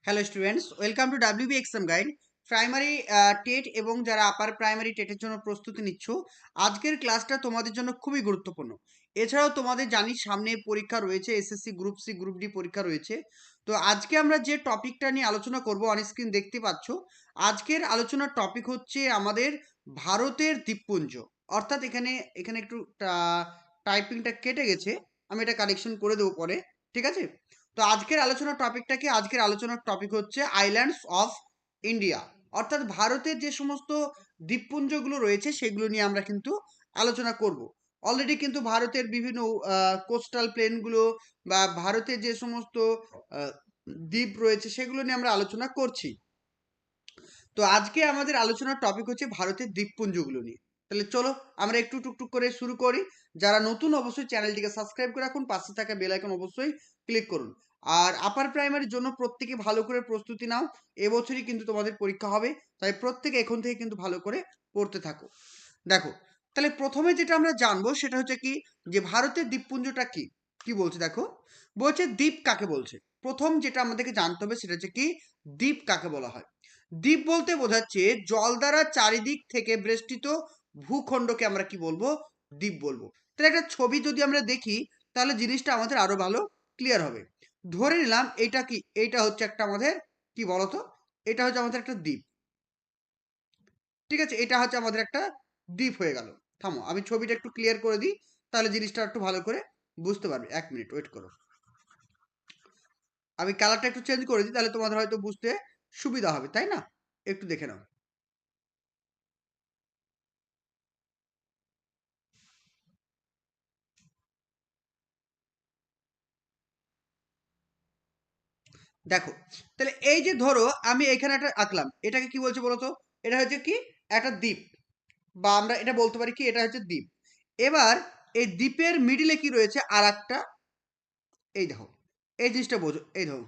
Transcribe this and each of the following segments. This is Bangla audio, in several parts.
Hello students, welcome to WB exam guide. Primary TET এবং যারা আপার প্রাইমারি টেটের জন্য প্রস্তুতি নিচ্ছ, আজকের ক্লাসটা তোমাদের জন্য খুবই গুরুত্বপূর্ণ। এছাড়াও তোমাদের জানি সামনে পরীক্ষা রয়েছে, SSC group C group D পরীক্ষা রয়েছে। তো আজকে আমরা যে টপিকটা নিয়ে আলোচনা করব, অন স্ক্রিন দেখতে পাচ্ছ। আজকের আলোচনার টপিক হচ্ছে আমাদের ভারতের দ্বীপপুঞ্জ। অর্থাৎ এখানে এখানে একটু টাইপিংটা কেটে গেছে, আমি এটা কারেকশন করে দেবো পরে। ঠিক আছে। তো আজকের আলোচনার টপিকটা কি? আজকের আলোচনার টপিক হচ্ছে আইল্যান্ডস অফ ইন্ডিয়া। অর্থাৎ ভারতের যে সমস্ত দ্বীপপুঞ্জগুলো রয়েছে সেগুলো নিয়ে আমরা কিন্তু আলোচনা করব। অলরেডি কিন্তু ভারতের বিভিন্ন কোস্টাল প্লেনগুলো বা ভারতের যে সমস্ত আহ, দ্বীপ রয়েছে সেগুলো নিয়ে আমরা আলোচনা করছি। তো আজকে আমাদের আলোচনার টপিক হচ্ছে ভারতের দ্বীপপুঞ্জগুলো নিয়ে। তাহলে চলো আমরা একটু টুকটুক করে শুরু করি। যারা নতুন অবশ্যই চ্যানেলটিকে সাবস্ক্রাইব করে রাখুন, পাশে থাকা বেল আইকন অবশ্যই ক্লিক করুন। আর আপার প্রাইমারির জন্য প্রত্যেকে ভালো করে প্রস্তুতি নাও, এবছরই কিন্তু তোমাদের পরীক্ষা হবে, তাই প্রত্যেকে এখন থেকে কিন্তু ভালো করে পড়তে থাকো। দেখো, তাহলে প্রথমে যেটা আমরা জানবো সেটা হচ্ছে কি, যে ভারতের দ্বীপপুঞ্জটা কি কি বলছে। দেখো, বলছে দ্বীপ কাকে বলছে। প্রথম যেটা আমাদেরকে জানতে হবে সেটা হচ্ছে কি, দ্বীপ কাকে বলা হয়। দ্বীপ বলতে বোঝাচ্ছে জল দ্বারা চারিদিক থেকে বেষ্টিত ভূখণ্ডকে আমরা কি বলবো, দ্বীপ বলবো। তাহলে একটা ছবি যদি আমরা দেখি তাহলে জিনিসটা আমাদের আরো ভালো ক্লিয়ার হবে। ধরে নিলাম এটা কি, এটা হচ্ছে একটা আমাদের কি বলতো, এটা হচ্ছে আমাদের একটা দ্বীপ। ঠিক আছে, এটা হচ্ছে আমাদের একটা দ্বীপ হয়ে গেল। থামো, আমি ছবিটা একটু ক্লিয়ার করে দিই, তাহলে জিনিসটা একটু ভালো করে বুঝতে পারবে। এক মিনিট ওয়েট করো, আমি কালারটা একটু চেঞ্জ করে দিই, তাহলে তোমাদের হয়তো বুঝতে সুবিধা হবে, তাই না? একটু দেখে নাও। দেখো, তাহলে এই যে ধরো আমি এখানে একটা আঁকলাম, এটাকে কি বলছে বলো তো? এটা হচ্ছে কি, একটা দ্বীপ, বা আমরা এটা বলতে পারি কি, এটা হচ্ছে দ্বীপ। এবার এই দ্বীপের মিডিলে কি রয়েছে আর একটা, এই দেখো, এই জিনিসটা বোঝো, এই দেখো।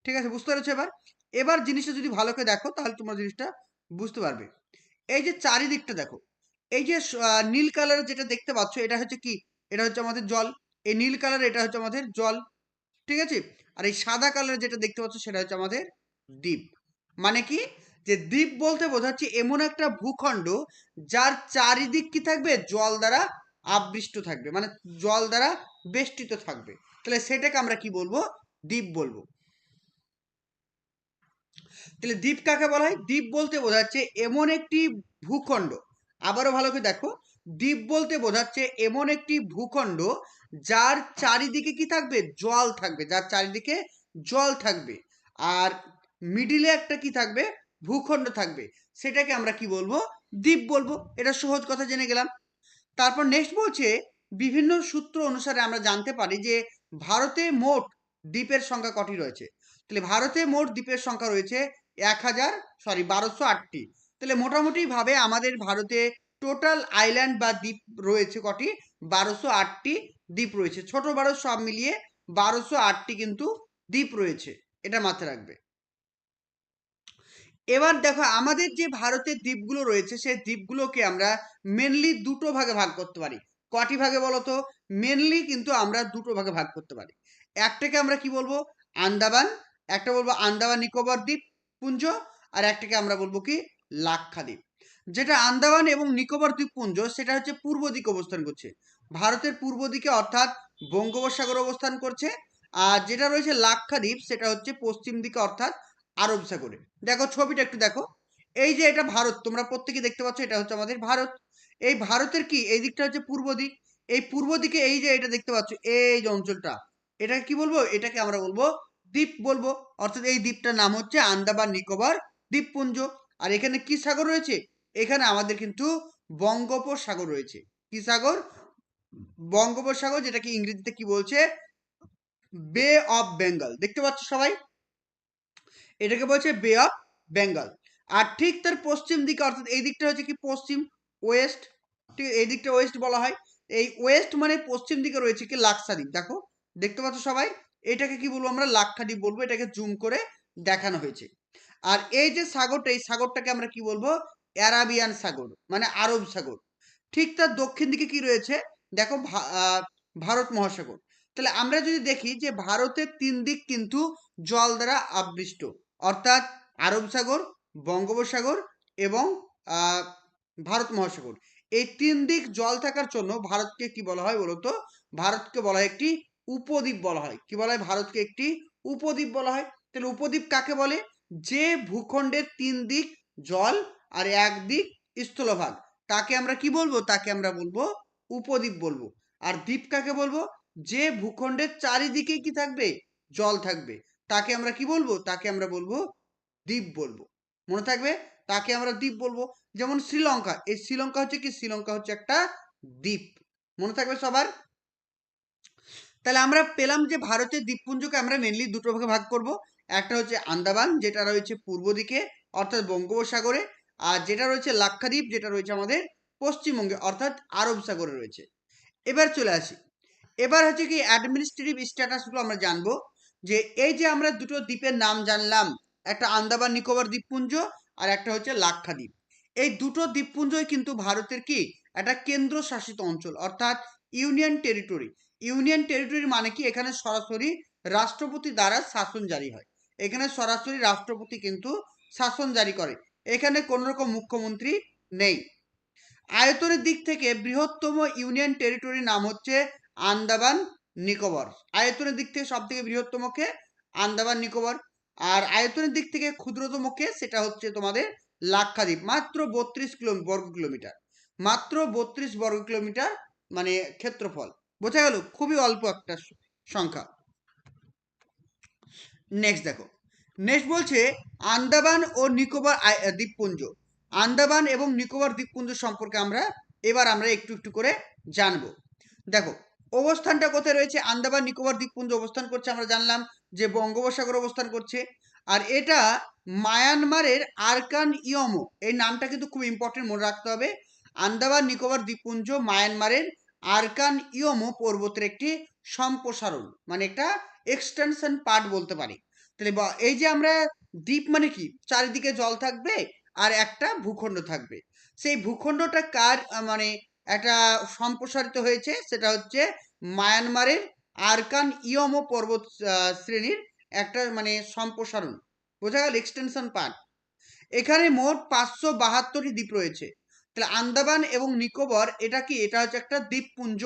ঠিক আছে, বুঝতে পেরেছো? এবার এবার জিনিসটা যদি ভালো করে দেখো তাহলে তোমরা জিনিসটা বুঝতে পারবে। এই যে চারিদিকটা দেখো, এই যে নীল কালারের যেটা দেখতে পাচ্ছ এটা হচ্ছে কি, এটা হচ্ছে আমাদের জল। এই নীল কালার এটা হচ্ছে আমাদের জল। ঠিক আছে। আর এই সাদা কালার যেটা দেখতে পাচ্ছ সেটা হচ্ছে আমাদের দ্বীপ। মানে কি, যে দ্বীপ বলতে বোঝাচ্ছে এমন একটা ভূখণ্ড যার চারিদিক কি থাকবে, জল দ্বারা আবৃষ্ট থাকবে, মানে জল দ্বারা বেষ্টিত থাকবে। তাহলে সেটাকে আমরা কি বলবো, দ্বীপ বলবো। তাহলে দ্বীপ কাকে বলা হয়? দ্বীপ বলতে বোঝাচ্ছে এমন একটি ভূখণ্ড। আবারও ভালো করে দেখো, দ্বীপ বলতে বোঝাচ্ছে এমন একটি ভূখণ্ড যার চারিদিকে কি থাকবে, জল থাকবে, যার চারিদিকে জল থাকবে। আর মিডিলে একটা কি থাকবে, ভূখণ্ড থাকবে। সেটাকে আমরা কি বলবো, দ্বীপ বলবো। এটা সহজ কথা জেনে গেলাম। তারপর নেক্সট বলছে, বিভিন্ন সূত্র অনুসারে আমরা জানতে পারি যে ভারতে মোট দ্বীপের সংখ্যা কটি রয়েছে। তাহলে ভারতে মোট দ্বীপের সংখ্যা রয়েছে 1208টি। তাহলে মোটামুটি ভাবে আমাদের ভারতে টোটাল আইল্যান্ড বা দ্বীপ রয়েছে কটি, 1208টি দ্বীপ রয়েছে। ছোট বড় সব মিলিয়ে 1208টি কিন্তু দ্বীপ রয়েছে, এটা মাথায় রাখবে। এবার দেখো, আমাদের যে ভারতের দ্বীপগুলো রয়েছে সেই দ্বীপগুলোকে আমরা মেনলি দুটো ভাগে ভাগ করতে পারি। কটি ভাগে বলো তো? মেনলি কিন্তু আমরা দুটো ভাগে ভাগ করতে পারি। একটাকে আমরা কি বলবো, আন্দামান। একটা বলবো আন্দামান নিকোবর দ্বীপ পুঞ্জ। আর একটাকে আমরা বলবো কি, লাক্ষাদ্বীপ। যেটা আন্দামান এবং নিকোবর দ্বীপপুঞ্জ সেটা হচ্ছে পূর্ব দিকে অবস্থান করছে, ভারতের পূর্ব দিকে, অর্থাৎ বঙ্গোপসাগর অবস্থান করছে। আর যেটা রয়েছে লাক্ষাদ্বীপ সেটা হচ্ছে পশ্চিম দিকে, অর্থাৎ আরব সাগরে। দেখো ছবিটা একটু দেখো, এই যে এটা ভারত, তোমরা প্রত্যেকে দেখতে পাচ্ছ এটা হচ্ছে আমাদের ভারত। এই ভারতের কি, এই দিকটা হচ্ছে পূর্ব দিক। এই পূর্ব দিকে এই যে এটা দেখতে পাচ্ছ, এই যে অঞ্চলটা, এটাকে কি বলবো, এটাকে আমরা বলবো দ্বীপ বলবো। অর্থাৎ এই দ্বীপটার নাম হচ্ছে আন্দামান নিকোবর দ্বীপপুঞ্জ। আর এখানে কি সাগর রয়েছে? এখানে আমাদের কিন্তু বঙ্গোপসাগর রয়েছে। কি সাগর? বঙ্গোপসাগর, যেটাকে ইংরেজিতে কি বলছে, বে অফ বেঙ্গল। দেখতে পাচ্ছ সবাই, এটাকে বলছে বে অফ বেঙ্গল। আর ঠিক তার পশ্চিম দিকে, অর্থাৎ এই দিকটা হচ্ছে কি পশ্চিম, ওয়েস্ট। ঠিক এই দিকটা ওয়েস্ট বলা হয়। এই ওয়েস্ট মানে পশ্চিম দিকে রয়েছে কি, লাক্ষাদ্বীপ। দেখো, দেখতে পাচ্ছ সবাই, এটাকে কি বলবো আমরা, লাক্ষাদ্বীপ বলবো। এটাকে জুম করে দেখানো হয়েছে। আর এই যে সাগরটা, এই সাগরটাকে আমরা কি বলবো, অ্যারাবিয়ান সাগর, মানে আরব সাগর। ঠিক তার দক্ষিণ দিকে কি রয়েছে, দেখো, ভারত মহাসাগর। তাহলে আমরা যদি দেখি যে ভারতের 3 দিক কিন্তু জল দ্বারা আবৃষ্ট, অর্থাৎ আরব সাগর, বঙ্গোপসাগর এবং আহ, ভারত মহাসাগর। এই 3 দিক জল থাকার জন্য ভারতকে কি বলা হয় বলতো? ভারতকে বলা হয় একটি উপদ্বীপ বলা হয়। কি বলা হয়? ভারতকে একটি উপদ্বীপ বলা হয়। তাহলে উপদ্বীপ কাকে বলে? যে ভূখণ্ডের 3 দিক জল আর এক দিক স্থলভাগ, তাকে আমরা কি বলবো? তাকে আমরা বলবো উপদ্বীপ বলবো। আর দ্বীপ কাকে বলবো? যে ভূখণ্ডের চারিদিকে কি থাকবে? জল থাকবে, তাকে আমরা কি বলবো? তাকে আমরা বলবো দ্বীপ বলবো। মনে থাকবে? তাকে আমরা দ্বীপ বলবো। যেমন শ্রীলঙ্কা, এই শ্রীলঙ্কা হচ্ছে কি? শ্রীলঙ্কা হচ্ছে একটা দ্বীপ। মনে থাকবে সবার? তাহলে আমরা পেলাম যে ভারতের দ্বীপপুঞ্জকে আমরা মেনলি দুটো ভাগে ভাগ করব। একটা হচ্ছে আন্দামান, যেটা রয়েছে পূর্ব দিকে অর্থাৎ বঙ্গোপসাগরে, আর যেটা রয়েছে লাক্ষাদ্বীপ, যেটা রয়েছে আমাদের পশ্চিমবঙ্গে অর্থাৎ আরব সাগরে রয়েছে। এবার চলে আসি, এবার হচ্ছে কি অ্যাডমিনিস্ট্রেটিভ স্ট্যাটাসগুলো আমরা জানবো। যে এই যে আমরা দুটো দ্বীপের নাম জানলাম, একটা আন্দামান নিকোবর দ্বীপপুঞ্জ আর একটা হচ্ছে লাক্ষাদ্বীপ। এই দুটো দ্বীপপুঞ্জই কিন্তু ভারতের কি একটা কেন্দ্রশাসিত অঞ্চল, অর্থাৎ ইউনিয়ন টেরিটরি। ইউনিয়ন টেরিটরি মানে কি? এখানে সরাসরি রাষ্ট্রপতি দ্বারা শাসন জারি হয়। এখানে সরাসরি রাষ্ট্রপতি কিন্তু শাসন জারি করে। এখানে কোন রকম মুখ্যমন্ত্রী নেই। আয়তনের দিক থেকে বৃহত্তম ইউনিয়ন টেরিটরির নাম হচ্ছে আন্দামান নিকোবর। আয়তনের দিক থেকে সব থেকে বৃহত্তম কে? আন্দামান নিকোবর। আর আয়তনের দিক থেকে ক্ষুদ্রতম কে? সেটা হচ্ছে তোমাদের লাক্ষাদ্বীপ, মাত্র 32 বর্গ কিলোমিটার। মাত্র 32 বর্গ কিলোমিটার মানে ক্ষেত্রফল। বোঝা গেল? খুবই অল্প একটা সংখ্যা। নেক্সট দেখো, নেক্সট বলছে আন্দামান ও নিকোবর দ্বীপপুঞ্জ। আন্দামান এবং নিকোবর দ্বীপপুঞ্জ সম্পর্কে আমরা একটু একটু করে জানবো। দেখো, অবস্থানটা কোথায় রয়েছে? আন্দামান নিকোবর দ্বীপপুঞ্জ অবস্থান করছে, আমরা জানলাম যে বঙ্গোপসাগর অবস্থান করছে। আর এটা মায়ানমারের আরকান ইয়মো, এই নামটা কিন্তু খুব ইম্পর্টেন্ট, মনে রাখতে হবে। আন্দামান নিকোবর দ্বীপপুঞ্জ মায়ানমারের আরকান ইয়মো পর্বতের একটি সম্প্রসারণ, মানে একটা এক্সটেনশন পার্ট বলতে পারি। তাহলে এই যে আমরা দ্বীপ মানে কি? চারিদিকে জল থাকবে আর একটা ভূখণ্ড থাকবে। সেই ভূখণ্ডটা কার মানে একটা সম্প্রসারিত হয়েছে? সেটা হচ্ছে মায়ানমারের আরকান ইয়মো পর্বত শ্রেণীর একটা মানে সম্প্রসারণ। বোঝা গেল? Extension part. এখানে মোট 572টি দ্বীপ রয়েছে। তাহলে আন্দামান এবং নিকোবর এটা কি? এটা হচ্ছে একটা দ্বীপপুঞ্জ।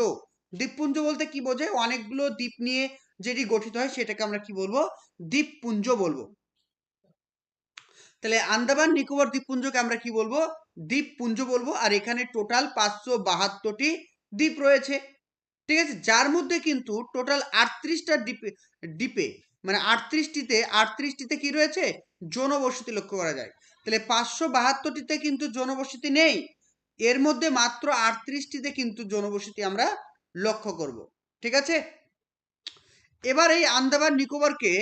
দ্বীপপুঞ্জ বলতে কি বোঝায়? অনেকগুলো দ্বীপ নিয়ে যেটি গঠিত হয় সেটাকে আমরা কি বলবো? দ্বীপপুঞ্জ বলবো। তাহলে আন্দামান নিকোবর দ্বীপপুঞ্জকে আমরা কি বলবো? দ্বীপপুঞ্জ বলবো। আর এখানে টোটাল 572টি দ্বীপ রয়েছে, ঠিক আছে? যার মধ্যে কিন্তু টোটাল 38টা দ্বীপে দ্বীপে মানে 38টিতে কি রয়েছে? জনবসতি লক্ষ্য করা যায়। তাহলে 572টিতে কিন্তু জনবসতি নেই। এর মধ্যে মাত্র 38টিতে কিন্তু জনবসতি আমরা লক্ষ্য করব, ঠিক আছে? এবার এই আন্দামান নিকোবরকে,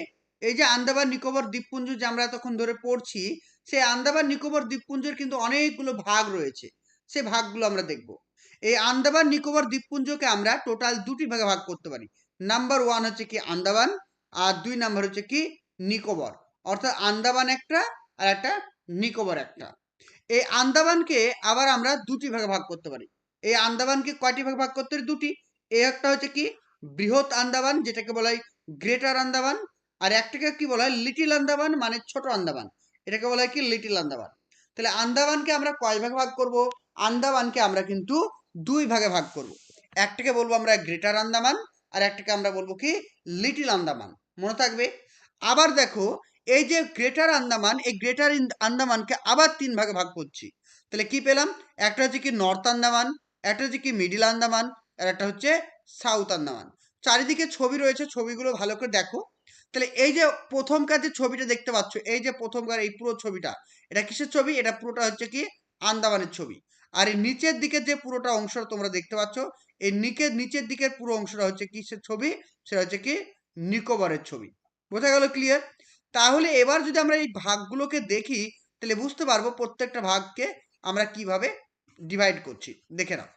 এই যে আন্দামান নিকোবর দ্বীপপুঞ্জ যে আমরা এতক্ষণ ধরে পড়ছি, সেই আন্দামান নিকোবর দ্বীপপুঞ্জের কিন্তু অনেকগুলো ভাগ রয়েছে। সে ভাগগুলো আমরা দেখব। এই আন্দামান নিকোবর দ্বীপপুঞ্জকে আমরা টোটাল দুটি ভাগে ভাগ করতে পারি। নাম্বার 1 হচ্ছে কি আন্দামান, আর 2 নাম্বার হচ্ছে কি নিকোবর। অর্থাৎ আন্দামান একটা আর একটা নিকোবর একটা। এই আন্দামানকে আবার আমরা দুটি ভাগে ভাগ করতে পারি। এই আন্দামানকে কয়টি ভাগে ভাগ করতে পারি? দুটি। এই একটা হচ্ছে কি বৃহৎ আন্দামান, যেটাকে বলা হয় গ্রেটার আন্দামান। আর একটাকে কি বলা হয়? লিটিল আন্দামান, মানে ছোট আন্দামান। এটাকে বলা হয় কি লিটিল আন্দামান। তাহলে আন্দামানকে আমরা কয় ভাগে ভাগ করব? আন্দামানকে আমরা কিন্তু দুই ভাগে ভাগ করব। একটাকে বলবো আমরা গ্রেটার আন্দামান, আর একটাকে আমরা বলবো কি লিটিল আন্দামান। মনে থাকবে? আবার দেখো, এই যে গ্রেটার আন্দামান, এই গ্রেটার আন্দামানকে আবার তিন ভাগে ভাগ করছি। তাহলে কি পেলাম? একটা হচ্ছে কি নর্থ আন্দামান, একটা হচ্ছে কি মিডিল আন্দামান, আর একটা হচ্ছে সাউথ আন্দামান। চারিদিকে ছবি রয়েছে, ছবিগুলো ভালো করে দেখো। তাহলে এই যে প্রথমকার যে ছবিটা দেখতে পাচ্ছ, এই যে প্রথমকার এই পুরো ছবিটা, এটা কিসের ছবি? এটা পুরোটা হচ্ছে কি আন্দামানের ছবি। আর এই নিচের দিকে যে পুরোটা অংশ তোমরা দেখতে পাচ্ছ, এই নিচের দিকের পুরো অংশটা হচ্ছে কিসের ছবি? সেটা হচ্ছে কি নিকোবরের ছবি। বোঝা গেল? ক্লিয়ার? তাহলে এবার যদি আমরা এই ভাগগুলোকে দেখি, তাহলে বুঝতে পারবো প্রত্যেকটা ভাগকে আমরা কিভাবে ডিভাইড করছি। দেখে নাও।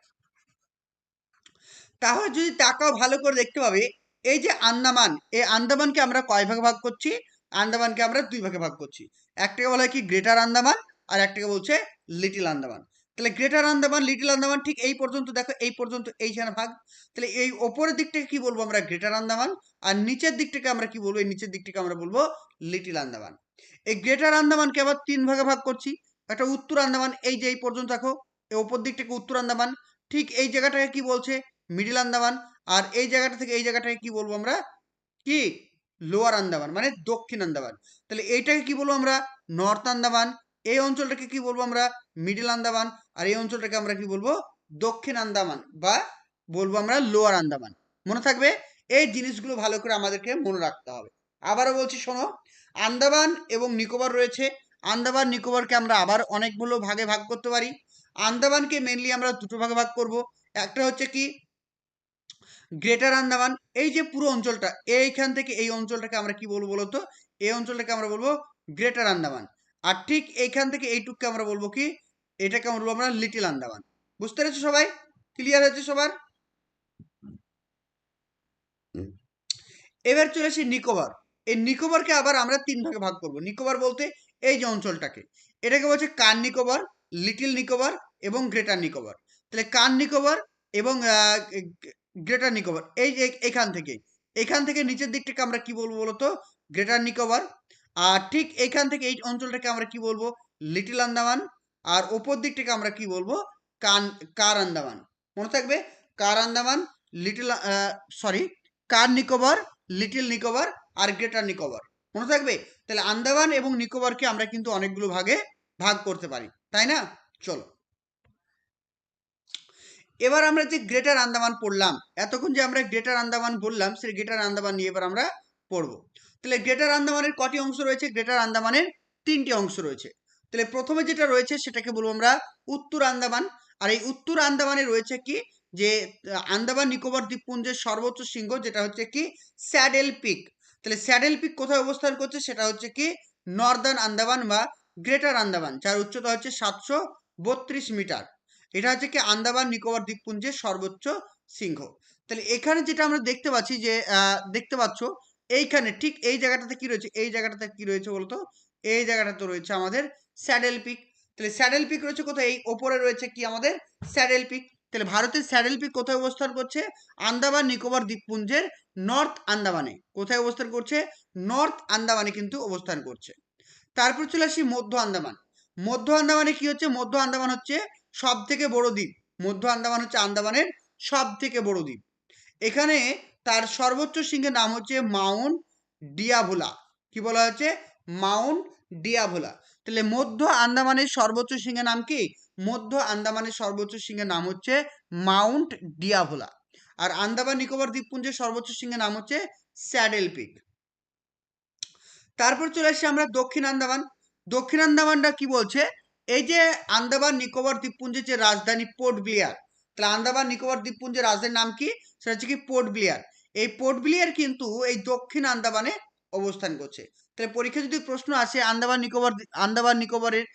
তাহলে যদি তাকাও ভালো করে দেখতে পাবে, এই যে আন্দামান, এই আন্দামানকে আমরা কয় ভাগে ভাগ করছি? আন্দামানকে আমরা দুই ভাগে ভাগ করছি। একটাকে বলা হয় কি গ্রেটার আন্দামান, আর একটাকে বলছে লিটিল আন্দামান। তাহলে গ্রেটার আন্দামান লিটল আন্দামান ঠিক এই পর্যন্ত দেখো, এই পর্যন্ত এইখানে ভাগ। তাহলে এই ওপরের দিকটাকে কি বলবো আমরা? গ্রেটার আন্দামান। আর নিচের দিকটাকে আমরা কি বলবো? এই নিচের দিকটাকে আমরা বলবো লিটল আন্দামান। এই গ্রেটার আন্দামানকে আবার 3 ভাগে ভাগ করছি। একটা উত্তর আন্দামান, এই যে এই পর্যন্ত দেখো, এই ওপর দিকটাকে উত্তর আন্দামান। ঠিক এই জায়গাটাকে কি বলছে? মিডল আন্দামান। আর এই জায়গাটা থেকে এই জায়গাটাকে কি বলবো আমরা? কি? লোয়ার আন্দামান, মানে দক্ষিণ আন্দামান। তাহলে এইটাকে কি বলবো আমরা? নর্থ আন্দামান। এই অঞ্চলটাকে কি বলবো আমরা? মিডল আন্দামান। আর এই অঞ্চলটাকে আমরা কি বলবো? দক্ষিণ আন্দামান, বা বলবো আমরা লোয়ার আন্দামান। মনে থাকবে? এই জিনিসগুলো ভালো করে আমাদেরকে মনে রাখতে হবে। আবারও বলছি শোনো, আন্দামান এবং নিকোবর রয়েছে। আন্দামান নিকোবরকে আমরা আবার অনেকগুলো ভাগে ভাগ করতে পারি। আন্দামানকে মেনলি আমরা দুটো ভাগে ভাগ করব। একটা হচ্ছে কি গ্রেটার আন্দামান, এই যে পুরো অঞ্চলটা, এইখান থেকে এই অঞ্চলটাকে আমরা কি বলবো বলতো? এই অঞ্চলটাকে আমরা বলবো গ্রেটার আন্দামান। আর ঠিক এইখান থেকে এইটুককে আমরা বলবো কি? এটাকে আমরা বলবো আমরা লিটল আন্দামান। বুঝতে পেরেছো সবাই? ক্লিয়ার হয়েছে সবার? এবার চলে আসি নিকোবর। এই নিকোবরকে আবার আমরা 3 ভাগে ভাগ করব। নিকোবর বলতে এই যে অঞ্চলটাকে, এটাকে বলছে কান নিকোবর, লিটল নিকোবর এবং গ্রেটার নিকোবর। তাহলে কান নিকোবর এবং গ্রেটার নিকোবর, এই যে এখান থেকে নিচের দিকটাকে আমরা কি বলবো বলতো? গ্রেটার নিকোবর। আর ঠিক এইখান থেকে এই অঞ্চলটাকে আমরা কি বলবো? লিটল আন্দামান। আর ওপর দিকটাকে আমরা কি বলবো? কার আন্দামান। মনে থাকবে? কার আন্দামান, লিটল সরি কার নিকোবর, লিটল নিকোবর আর গ্রেটার নিকোবর। মনে থাকবে? তাহলে আন্দামান এবং নিকোবরকে আমরা কিন্তু অনেকগুলো ভাগে ভাগ করতে পারি, তাই না? চলো, এবার আমরা যে গ্রেটার আন্দামান পড়লাম, এতক্ষণ যে আমরা গ্রেটার আন্দামান বললাম, সেই গ্রেটার আন্দামান নিয়ে এবার আমরা পড়বো। তাহলে গ্রেটার আন্দামানের কটি অংশ রয়েছে? গ্রেটার আন্দামানের 3টি অংশ রয়েছে। তাহলে প্রথমে যেটা রয়েছে সেটাকে বলবো আমরা উত্তর আন্দামান। আর এই উত্তর আন্দামানে রয়েছে কি? যে আন্দামান নিকোবর দ্বীপপুঞ্জের সর্বোচ্চ শৃঙ্গ, যেটা হচ্ছে কি স্যাডেল পিক। তাহলে স্যাডেল পিক কোথায় অবস্থান করছে? সেটা হচ্ছে কি নর্দার্ন আন্দামান বা গ্রেটার আন্দামান, যার উচ্চতা হচ্ছে 732 মিটার। এটা হচ্ছে কি আন্দামান নিকোবর দ্বীপপুঞ্জের সর্বোচ্চ শৃঙ্গ। তাহলে এখানে যেটা আমরা দেখতে পাচ্ছি যে দেখতে পাচ্ছ, এইখানে ঠিক এই জায়গাটাতে কি রয়েছে? এই জায়গাটাতে কি রয়েছে বলতো? এই জায়গাটাতে রয়েছে আমাদের স্যাডেল পিক। তাহলে স্যাডেল পিক রয়েছে কোথায়? এই ওপরে রয়েছে কি আমাদের স্যাডেল পিক। তাহলে ভারতের স্যাডেল পিক কোথায় অবস্থান করছে? আন্দামান নিকোবর দ্বীপপুঞ্জের নর্থ আন্দামানে। কোথায় অবস্থান করছে? নর্থ আন্দামানে কিন্তু অবস্থান করছে। তারপর চলে আসি মধ্য আন্দামান। মধ্য আন্দামানে কি হচ্ছে? মধ্য আন্দামান হচ্ছে সব থেকে বড় দ্বীপ। মধ্য আন্দামান হচ্ছে আন্দামানের সব থেকে বড় দ্বীপ। এখানে তার সর্বোচ্চ শৃঙ্গের নাম হচ্ছে মাউন্ট ডিয়াভোলা। কি বলা হচ্ছে? মাউন্ট ডিয়াভোলা। তাহলে মধ্য আন্দামানের সর্বোচ্চ শৃঙ্গের নাম কি? মধ্য আন্দামানের সর্বোচ্চ শৃঙ্গের নাম হচ্ছে মাউন্ট ডিয়াভোলা। আর আন্দামান নিকোবর দ্বীপপুঞ্জের সর্বোচ্চ শৃঙ্গের নাম হচ্ছে স্যাডেল পিক। তারপর চলে আসছি আমরা দক্ষিণ আন্দামান। দক্ষিণ আন্দামানটা কি বলছে? এই যে আন্দামান নিকোবর দ্বীপপুঞ্জের যে রাজধানী পোর্ট ব্লেয়ার। তাহলে আন্দামান নিকোবর দ্বীপপুঞ্জের রাজধানীর নাম কি? সেটা হচ্ছে কি পোর্ট ব্লেয়ার। এই পোর্ট ব্লেয়ার কিন্তু এই দক্ষিণ আন্দামানে অবস্থান করছে। তাহলে পরীক্ষা যদি প্রশ্ন আসে আন্দামান নিকোবরের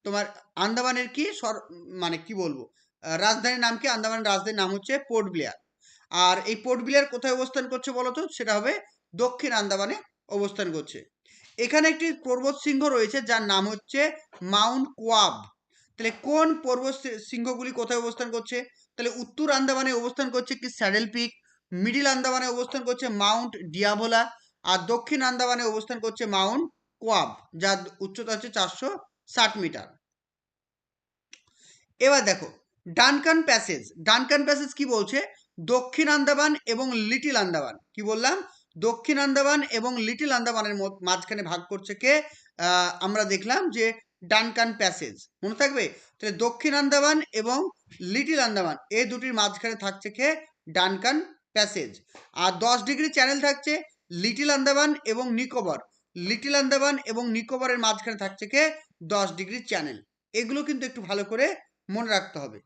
তোমার আন্দামানের কি মানে কি বলবো, রাজধানীর নাম কি? আন্দামানের রাজধানীর নাম হচ্ছে পোর্ট ব্লেয়ার। আর এই পোর্ট ব্লেয়ার কোথায় অবস্থান করছে বলতো? সেটা হবে দক্ষিণ আন্দামানে অবস্থান করছে। এখানে একটি পর্বত শৃঙ্গ রয়েছে যার নাম হচ্ছে মাউন্ট কোয়াব। তাহলে কোন পর্বত শৃঙ্গগুলি কোথায় অবস্থান করছে? তাহলে উত্তর আন্দামানে অবস্থান করছে কি স্যাডেল পিক, মিডিল আন্দামানে অবস্থান করছে মাউন্ট ডিয়াভোলা, আর দক্ষিণ আন্দামানে অবস্থান করছে মাউন্ট কোয়াব, যার উচ্চতা হচ্ছে 460 মিটার। এবার দেখো ডানকান প্যাসেজ। ডানকান প্যাসেজ কি বলছে? দক্ষিণ আন্দামান এবং লিটল আন্দামান, কি বললাম? দক্ষিণ আন্দামান এবং লিটল আন্দামানের মাঝখানে ভাগ করছে কে? আমরা দেখলাম যে ডানকান প্যাসেজ। মনে থাকবে? তাহলে দক্ষিণ আন্দামান এবং লিটল আন্দামান এই দুটির মাঝখানে থাকছে কে? Duncan Passage. আর 10 ডিগ্রি চ্যানেল থাকছে লিটল আন্দামান এবং নিকোবর। লিটল আন্দামান এবং নিকোবরের মাঝখানে থাকছে কে? 10 ডিগ্রি চ্যানেল। এগুলো কিন্তু একটু ভালো করে মনে রাখতে হবে।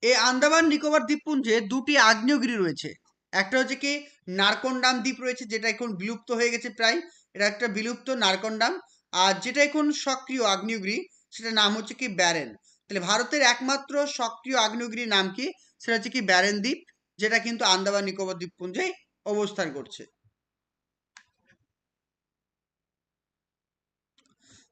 এই আন্দামান নিকোবর দ্বীপপুঞ্জে 2টি আগ্নেয়গিরি রয়েছে। একটা হচ্ছে কি নারকন্ডাম দ্বীপ রয়েছে, যেটা এখন বিলুপ্ত হয়ে গেছে প্রায়। এটা একটা বিলুপ্ত নারকন্ডাম। আর যেটা এখন সক্রিয় আগ্নেয়গিরি, সেটার নাম হচ্ছে কি ব্যারেন। তাহলে ভারতের একমাত্র সক্রিয় আগ্নেয়গিরির নাম কি? সেটা হচ্ছে কি ব্যারেন দ্বীপ, যেটা কিন্তু আন্দামান নিকোবর দ্বীপপুঞ্জে অবস্থান করছে।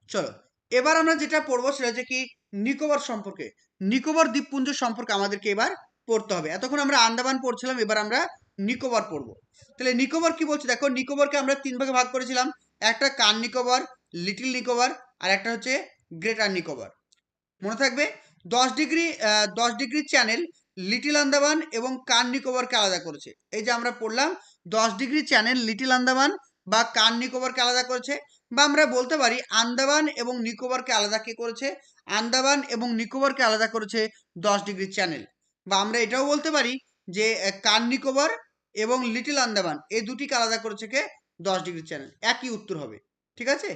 চলো, এবার আমরা যেটা পড়বো সেটা হচ্ছে কি নিকোবর সম্পর্কে। নিকোবর দ্বীপপুঞ্জ সম্পর্কে আমাদেরকে এবার পড়তে হবে। এতক্ষণ আমরা আন্দামান পড়ছিলাম, এবার আমরা নিকোবর পড়বো। তাহলে নিকোবর কি বলছে দেখো, নিকোবরকে আমরা 3 ভাগে ভাগ করেছিলাম। একটা কান নিকোবর, লিটল নিকোবর, আর একটা হচ্ছে গ্রেটার নিকোবর। মনে থাকবে 10 degree 10 degree channel little Andaman এবং কান নিকোবরকে আলাদা করেছে। এই যে আমরা পড়লাম 10 ডিগ্রি চ্যানেল লিটল আন্দামান বা কান নিকোবরকে আলাদা করেছে, বা আমরা বলতে পারি আন্দামান এবং নিকোবরকে আলাদা কে করেছে, আন্দামান এবং নিকোবরকে আলাদা করেছে 10 ডিগ্রি চ্যানেল। বা আমরা এটাও বলতে পারি যে কান নিকোবর এবং লিটল আন্দামান এই দুটিকে আলাদা করেছে কে, 10 ডিগ্রি চ্যানেল। একই উত্তর হবে, ঠিক আছে।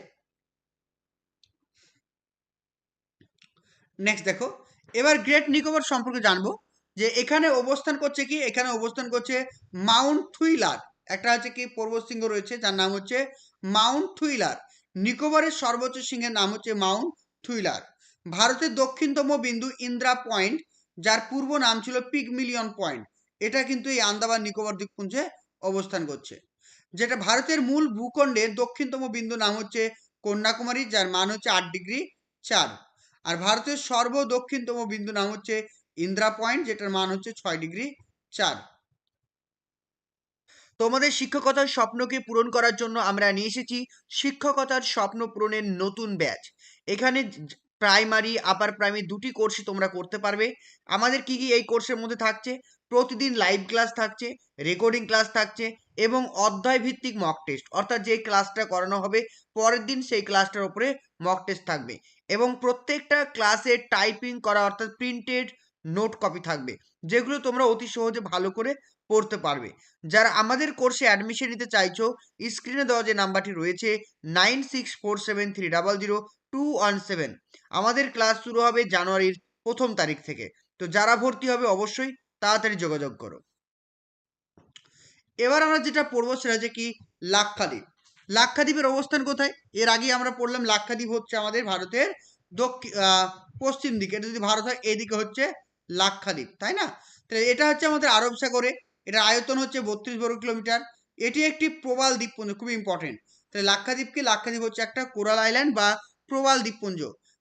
নেক্সট দেখো, এবার গ্রেট নিকোবর সম্পর্কে জানবো। যে এখানে অবস্থান করছে কি, এখানে অবস্থান করছে মাউন্ট থুইলার। একটা হচ্ছে কি পর্বতশৃঙ্গ রয়েছে যার নাম হচ্ছে মাউন্ট থুইলার। নিকোবরের সর্বোচ্চ শৃঙ্গের নাম হচ্ছে মাউন্ট থুইলার। ভারতের দক্ষিণতম বিন্দু ইন্দ্রা পয়েন্ট, যার পূর্ব নাম ছিল পিগমিলিয়ন পয়েন্ট, এটা কিন্তু এই আন্দামান নিকোবর দ্বীপপুঞ্জে অবস্থান করছে। যেটা ভারতের মূল ভূখণ্ডের দক্ষিণতম বিন্দু নাম হচ্ছে কন্যাকুমারী, যার মান হচ্ছে 8 ডিগ্রি 4। আর ভারতের সর্বদক্ষিণতম বিন্দু নাম হচ্ছে ইন্দ্রা পয়েন্ট, যেটার মান হচ্ছে 6 ডিগ্রি 4। তোমাদের শিক্ষকতার স্বপ্নকে পূরণ করার জন্য আমরা নিয়ে এসেছি শিক্ষকতার স্বপ্ন পূরণের নতুন ব্যাচ। এখানে প্রাইমারি আপার প্রাইমারি দুটি কোর্সই তোমরা করতে পারবে। আমাদের কি কি এই কোর্সের মধ্যে থাকছে, প্রতিদিন লাইভ ক্লাস থাকছে, রেকর্ডিং ক্লাস থাকছে এবং অধ্যায় ভিত্তিক মক টেস্ট, অর্থাৎ যে ক্লাসটা করানো হবে পরের দিন সেই ক্লাসটার উপরে মক টেস্ট থাকবে। এবং প্রত্যেকটা ক্লাসে টাইপিং করা অর্থাৎ প্রিন্টেড নোট কপি থাকবে, যেগুলো তোমরা অতি সহজে ভালো করে পড়তে পারবে। যারা আমাদের কোর্সে অ্যাডমিশন নিতে চাইছো, স্ক্রিনে দেওয়া যে নাম্বারটি রয়েছে 9647300217, আমাদের ক্লাস শুরু হবে জানুয়ারির 1 তারিখ থেকে। তো যারা ভর্তি হবে অবশ্যই তাড়াতাড়ি যোগাযোগ করো। এবার আমরা যেটা পড়বো সেটা হচ্ছে কি লাক্ষাদ্বীপ। লাক্ষাদ্বীপের অবস্থান কোথায়? এর আগে আমরা পড়লাম লাক্ষাদ্বীপ হচ্ছে আমাদের ভারতের পশ্চিম দিকে। এটা যদি ভারত হয় এদিকে হচ্ছে লাক্ষাদ্বীপ, তাই না? তাহলে এটা হচ্ছে আমাদের আরব সাগরে। এটার আয়তন হচ্ছে 32 বর্গ কিলোমিটার। এটি একটি প্রবাল দ্বীপপুঞ্জ, খুবই ইম্পর্টেন্ট। তাহলে লাক্ষাদ্বীপ কি, লাক্ষাদ্বীপ হচ্ছে একটা কোরাল আইল্যান্ড বা প্রবাল দ্বীপপুঞ্জ।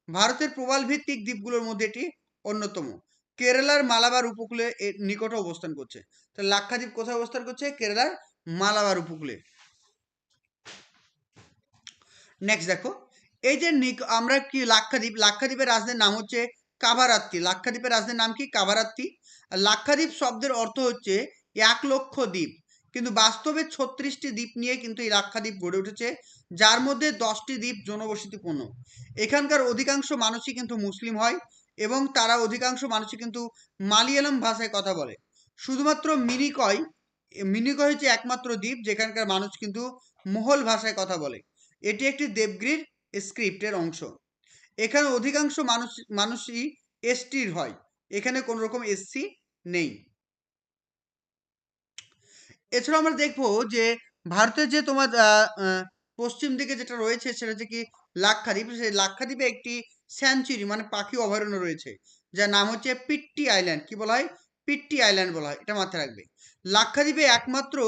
ভারতের প্রবাল ভিত্তিক দ্বীপগুলোর মধ্যে এটি অন্যতম। কেরালার মালাবার উপকূলে এর নিকটে অবস্থান করছে। তো লাক্ষাদ্বীপ কোথায় অবস্থান করছে? কেরালার মালাবার উপকূলে। নেক্সট দেখো, এই যে আমরা কি লাক্ষাদ্বীপ, লাক্ষাদ্বীপের রাজধানীর নাম হচ্ছে কাভারাত্তি। লাক্ষাদ্বীপের রাজধানীর নাম কি? কাভারাত্তি। আর লাক্ষাদ্বীপ শব্দের অর্থ হচ্ছে 1,00,000 দ্বীপ, কিন্তু বাস্তবে 36টি দ্বীপ নিয়ে কিন্তু এই লাক্ষাদ্বীপ গড়ে উঠেছে, যার মধ্যে 10টি দ্বীপ জনবসতিপূর্ণ। এখানকার অধিকাংশ মানুষই কিন্তু মুসলিম হয় এবং তারা অধিকাংশ মানুষই কিন্তু মালিয়ালাম ভাষায় কথা বলে। শুধুমাত্র মিনিকয়, মিনিকয় হচ্ছে একমাত্র দ্বীপ যেখানকার মানুষ কিন্তু মোহল ভাষায় কথা বলে। এটি একটি দেবগিরির স্ক্রিপ্টের অংশ। এখানে অধিকাংশ মানুষই এসটির হয়, এখানে কোনো রকম এসসি নেই। এছাড়াও আমরা দেখবো যে ভারতের যে তোমার পশ্চিম দিকে যেটা রয়েছে সেটা হচ্ছে কি লাক্ষাদ্বীপ। সেই লাক্ষাদ্বীপে একটি স্যাঞ্চুরি মানে পাখি অভয়ারণ্য রয়েছে, যার নাম হচ্ছে পিট্টি আইল্যান্ড। কি বলা হয়? পিট্টি আইল্যান্ড বলা হয়, এটা মাথায় রাখবে। লাক্ষাদ্বীপে একমাত্র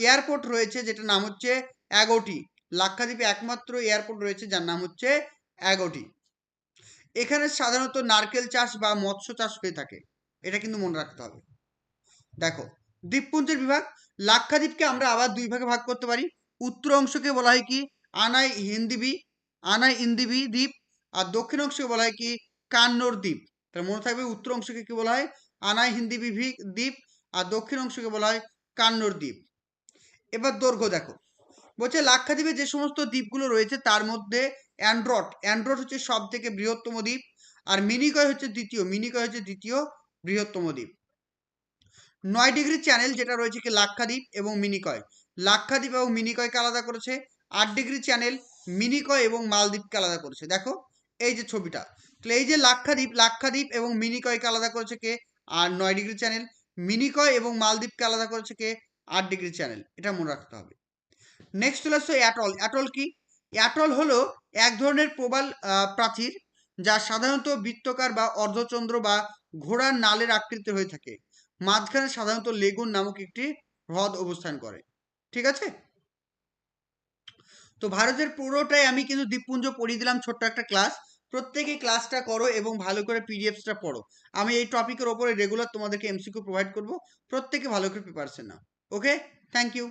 এয়ারপোর্ট রয়েছে যেটা নাম হচ্ছে অ্যাগোটি। লাক্ষাদ্বীপে একমাত্র এয়ারপোর্ট রয়েছে যার নাম হচ্ছে অ্যাগোটি। এখানে সাধারণত নারকেল চাষ বা মৎস্য চাষ হয়ে থাকে, এটা কিন্তু মনে রাখতে হবে। দেখো, দ্বীপপুঞ্জের বিভাগ। লাক্ষাদ্বীপকে আমরা আবার 2 ভাগে ভাগ করতে পারি। উত্তর অংশকে বলা হয় কি আনাই ইন্দিবি দ্বীপ, আর দক্ষিণ অংশকে বলা হয় কি কান্নড় দ্বীপ। তার মনে থাকবে উত্তর অংশকে কি বলা হয়? আনাই হিন্দিবি দ্বীপ, আর দক্ষিণ অংশকে বলা হয় কান্নড় দ্বীপ। এবার দৈর্ঘ্য দেখো, বলছে লাক্ষাদ্বীপে যে সমস্ত দ্বীপগুলো রয়েছে তার মধ্যে অ্যান্ড্রট হচ্ছে সব থেকে বৃহত্তম দ্বীপ, আর মিনিকয় হচ্ছে দ্বিতীয় বৃহত্তম দ্বীপ। 9 ডিগ্রি চ্যানেল যেটা রয়েছে কি লাক্ষাদ্বীপ এবং মিনিকয়, লাক্ষাদ্বীপ এবং মিনিকয়কে আলাদা করেছে। 8 ডিগ্রি চ্যানেল মিনিকয় এবং মালদ্বীপকে আলাদা করেছে। দেখো এই যে ছবিটা, তাহলে এই যে লাক্ষাদ্বীপ এবং মিনিকয়কে আলাদা করেছে কে? আর 9 ডিগ্রি চ্যানেল। মিনিকয় এবং মালদ্বীপকে আলাদা করেছে কে? 8 ডিগ্রি চ্যানেল। এটা মনে রাখতে হবে। নেক্সট চলে আসছে অ্যাটল। অ্যাটল কি? অ্যাটল হলো এক ধরনের প্রবাল প্রাচীর, যা সাধারণত বৃত্তাকার বা অর্ধচন্দ্র বা ঘোড়ার নালের আকৃতির হয়ে থাকে। মাঝখানে সাধারণত লেগুন নামক একটি হ্রদ অবস্থান করে। ঠিক আছে? তো ভারতের পুরোটাই আমি কিন্তু দ্বীপপুঞ্জ পড়িয়ে দিলাম ছোট্ট একটা ক্লাস। প্রত্যেকে ক্লাসটা করো এবং ভালো করে পিডিএফসটা পড়ো। আমি এই টপিকের ওপরে রেগুলার তোমাদেরকে এমসিকিউ প্রোভাইড করব। প্রত্যেকে ভালো করে প্রিপারেশন নাও। Okay, thank you.